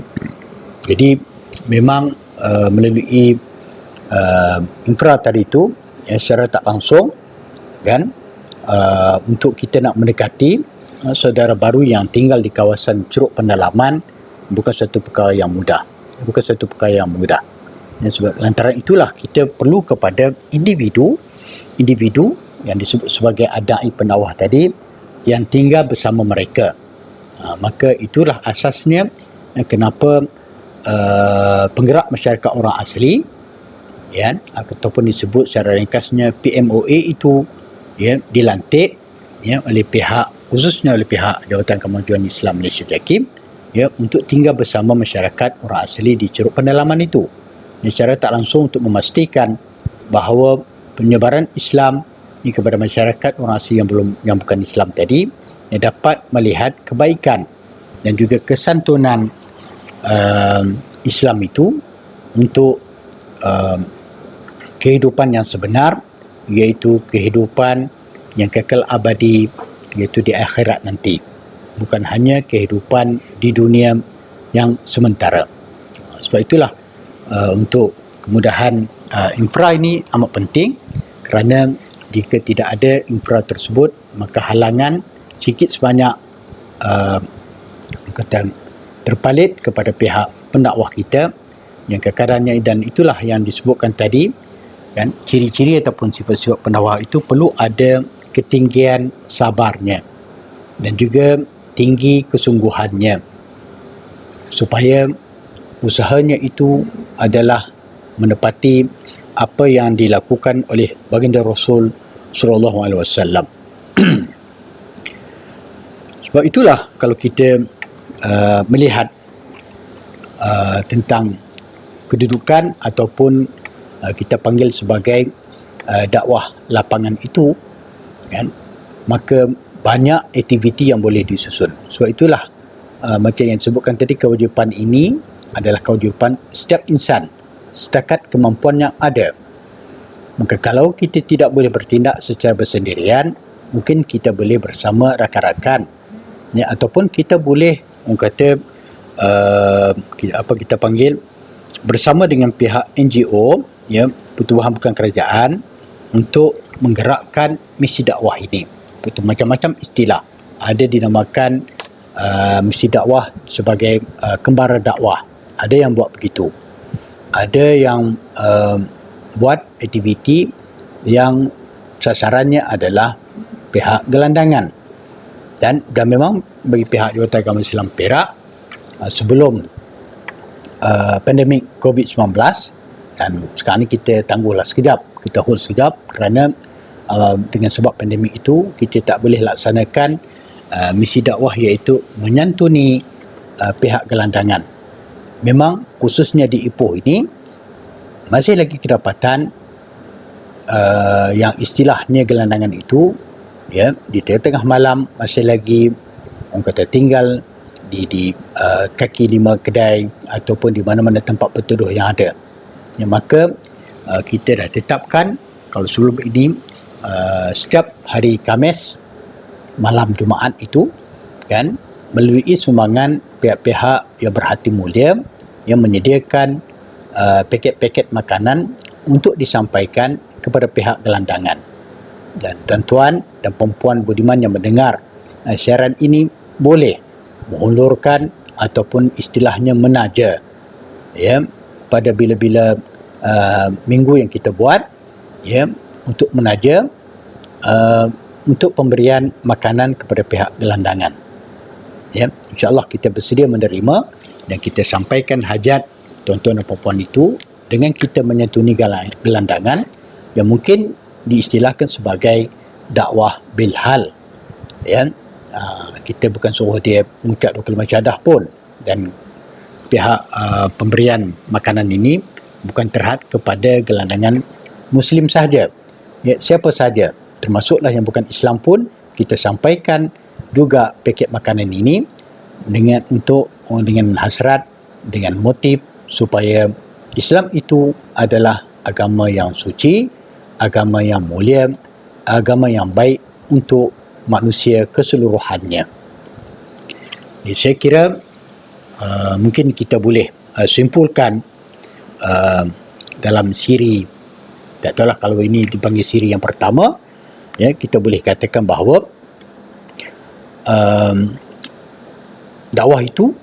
Jadi memang melalui infra tadi itu ya, secara tak langsung kan, untuk kita nak mendekati saudara baru yang tinggal di kawasan Ceruk Pendalaman bukan satu perkara yang mudah, ya, sebab lantaran itulah kita perlu kepada individu yang disebut sebagai adai pendakwah tadi yang tinggal bersama mereka. Maka itulah asasnya kenapa penggerak masyarakat orang asli ya, ataupun disebut secara ringkasnya PMOA itu ya, dilantik ya oleh pihak, khususnya oleh pihak Jabatan Kemajuan Islam Malaysia JAKIM ya, untuk tinggal bersama masyarakat orang asli di Ceruk Pendalaman itu secara tak langsung untuk memastikan bahawa penyebaran Islam ini kepada masyarakat orang asli yang bukan Islam tadi yang dapat melihat kebaikan dan juga kesantunan Islam itu untuk kehidupan yang sebenar, iaitu kehidupan yang kekal abadi, iaitu di akhirat nanti, bukan hanya kehidupan di dunia yang sementara. Sebab itulah untuk kemudahan infra ini amat penting, kerana jika tidak ada infra tersebut maka halangan sikit sebanyak kata terpalit kepada pihak pendakwah kita yang kekarannya, dan itulah yang disebutkan tadi kan, ciri-ciri ataupun sifat-sifat pendakwah itu perlu ada ketinggian sabarnya dan juga tinggi kesungguhannya supaya usahanya itu adalah menepati apa yang dilakukan oleh baginda Rasul sallallahu alaihi wasallam. Sebab itulah kalau kita melihat tentang kedudukan ataupun kita panggil sebagai dakwah lapangan itu kan, maka banyak aktiviti yang boleh disusun. Sebab itulah macam yang disebutkan tadi, kewajipan ini adalah kewajipan setiap insan setakat kemampuan yang ada. Maka kalau kita tidak boleh bertindak secara bersendirian, mungkin kita boleh bersama rakan-rakan ya, ataupun kita boleh orang kata kita panggil bersama dengan pihak NGO ya, pertubuhan bukan kerajaan, untuk menggerakkan misi dakwah ini. Betul, macam-macam istilah. Ada dinamakan misi dakwah sebagai kembara dakwah. Ada yang buat begitu. Ada yang buat aktiviti yang sasarannya adalah pihak gelandangan. Dan memang bagi pihak Jabatan Agama Islam Perak, sebelum pandemik COVID-19, dan sekarang ni kita tangguhlah sekejap, kita hold sekejap kerana dengan sebab pandemik itu kita tak boleh laksanakan misi dakwah, iaitu menyantuni pihak gelandangan. Memang khususnya di Ipoh ini masih lagi kedapatan yang istilahnya gelandangan itu, ya, di tengah malam masih lagi orang kata tinggal di kaki 5 kedai ataupun di mana-mana tempat berteduh yang ada. Ya, maka kita dah tetapkan kalau sebelum ini setiap hari Khamis malam Jumaat itu kan, melalui sumbangan pihak-pihak yang berhati mulia yang menyediakan paket-paket makanan untuk disampaikan kepada pihak gelandangan. Dan tuan-tuan dan perempuan budiman yang mendengar siaran ini boleh menghulurkan ataupun istilahnya menaja, ya, pada bila-bila minggu yang kita buat, ya, untuk menaja untuk pemberian makanan kepada pihak gelandangan. Ya, insya-Allah kita bersedia menerima dan kita sampaikan hajat tuan-tuan dan perempuan itu dengan kita menyantuni gelandangan yang mungkin diistilahkan sebagai dakwah bilhal. Ya, kita bukan suruh dia mengucap 2 kalimah syahadah pun, dan pihak pemberian makanan ini bukan terhad kepada gelandangan Muslim sahaja. Ya, siapa sahaja, termasuklah yang bukan Islam pun, kita sampaikan juga paket makanan ini dengan hasrat, dengan motif supaya Islam itu adalah agama yang suci, agama yang mulia, agama yang baik untuk manusia keseluruhannya. Jadi saya kira mungkin kita boleh simpulkan dalam siri, tak tahulah kalau ini dipanggil siri yang pertama, ya, kita boleh katakan bahawa dakwah itu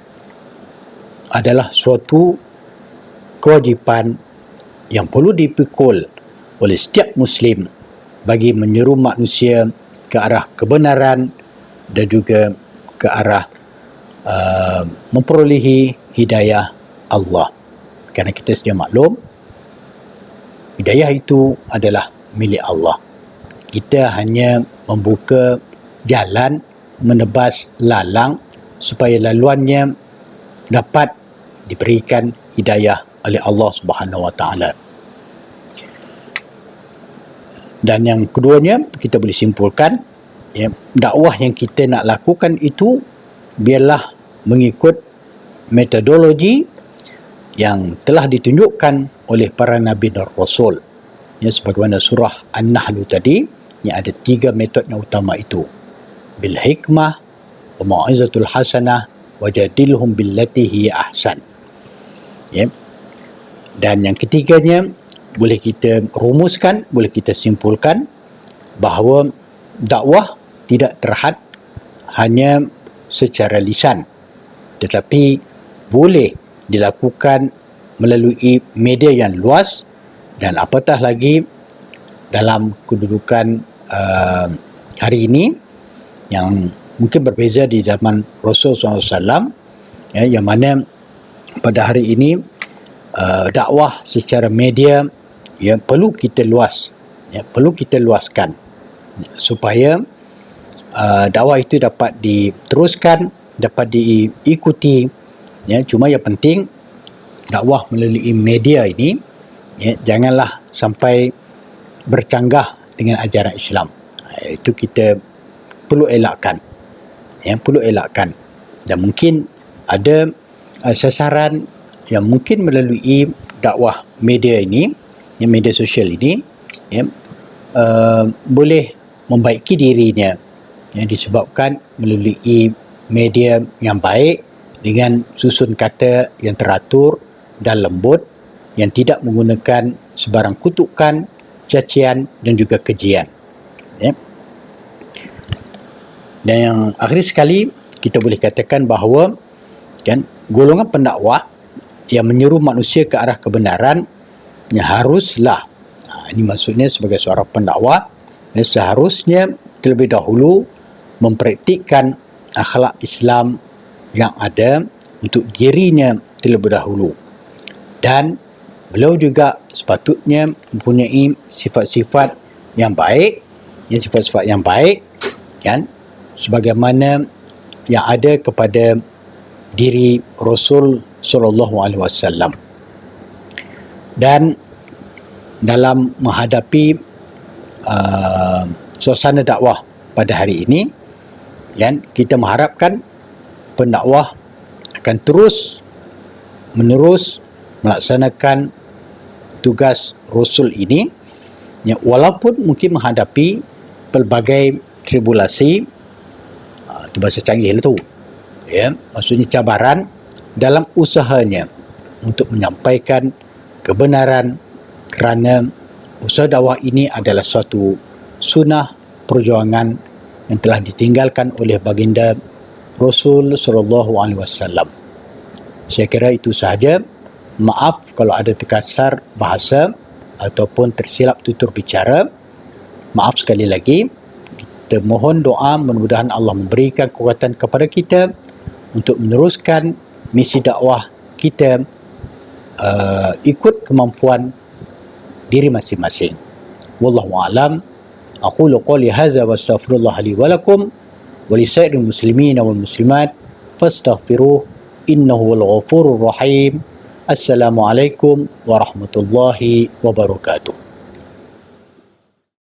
adalah suatu kewajipan yang perlu dipikul oleh setiap Muslim bagi menyeru manusia ke arah kebenaran dan juga ke arah memperolehi hidayah Allah. Kerana kita sedia maklum, hidayah itu adalah milik Allah. Kita hanya membuka jalan, menebas lalang supaya laluannya dapat diberikan hidayah oleh Allah Subhanahu Wa Taala. Dan yang keduanya, kita boleh simpulkan, ya, dakwah yang kita nak lakukan itu biarlah mengikut metodologi yang telah ditunjukkan oleh para Nabi dan Rasul. Ya, sebagaimana surah An-Nahl tadi, yang ada 3 metod yang utama itu. Bil hikmah, wa mau'izatul hasanah, wa jadilhum billati hiya ahsan. Ya. Dan yang ketiganya, boleh kita rumuskan, boleh kita simpulkan bahawa dakwah tidak terhad hanya secara lisan, tetapi boleh dilakukan melalui media yang luas, dan apatah lagi dalam kedudukan hari ini yang mungkin berbeza di zaman Rasulullah SAW, ya, yang mana pada hari ini dakwah secara media, ya, perlu kita luas, ya, perlu kita luaskan supaya dakwah itu dapat diteruskan, dapat diikuti, ya. Cuma yang penting dakwah melalui media ini, ya, janganlah sampai bercanggah dengan ajaran Islam. Itu kita perlu elakkan, ya, perlu elakkan. Dan mungkin ada sasaran yang mungkin melalui dakwah media ini, ya, media sosial ini, ya, boleh membaiki dirinya, ya, disebabkan melalui media yang baik dengan susun kata yang teratur dan lembut, yang tidak menggunakan sebarang kutukan, cacian dan juga kejian. Ya. Dan yang akhir sekali, kita boleh katakan bahawa, kan, golongan pendakwah yang menyeru manusia ke arah kebenaran haruslah Ini maksudnya sebagai seorang pendakwah, seharusnya terlebih dahulu mempraktikkan akhlak Islam yang ada untuk dirinya terlebih dahulu. Dan beliau juga sepatutnya mempunyai sifat-sifat yang baik, sifat-sifat yang baik, kan, sebagaimana yang ada kepada diri Rasul sallallahu alaihi wasallam. Dan dalam menghadapi suasana dakwah pada hari ini, kan, kita mengharapkan pendakwah akan terus menerus melaksanakan tugas Rasul ini, ya, walaupun mungkin menghadapi pelbagai tribulasi, itu bahasa canggih tu, ya, maksudnya cabaran dalam usahanya untuk menyampaikan kebenaran, kerana usaha dakwah ini adalah suatu sunnah perjuangan yang telah ditinggalkan oleh baginda Rasul sallallahu alaihi wasallam. Saya kira itu sahaja. Maaf kalau ada terkasar bahasa ataupun tersilap tutur bicara. Maaf sekali lagi. Kita mohon doa, mudah-mudahan Allah memberikan kekuatan kepada kita untuk meneruskan misi dakwah kita ikut kemampuan diri masing-masing. Wallahu a'lam. Aqulu qouli hadza wa astaghfirullah li wa lakum wa li sairil muslimina wal muslimat fastaghfiruh innahu wal ghafurur rahim. Assalamualaikum warahmatullahi wabarakatuh.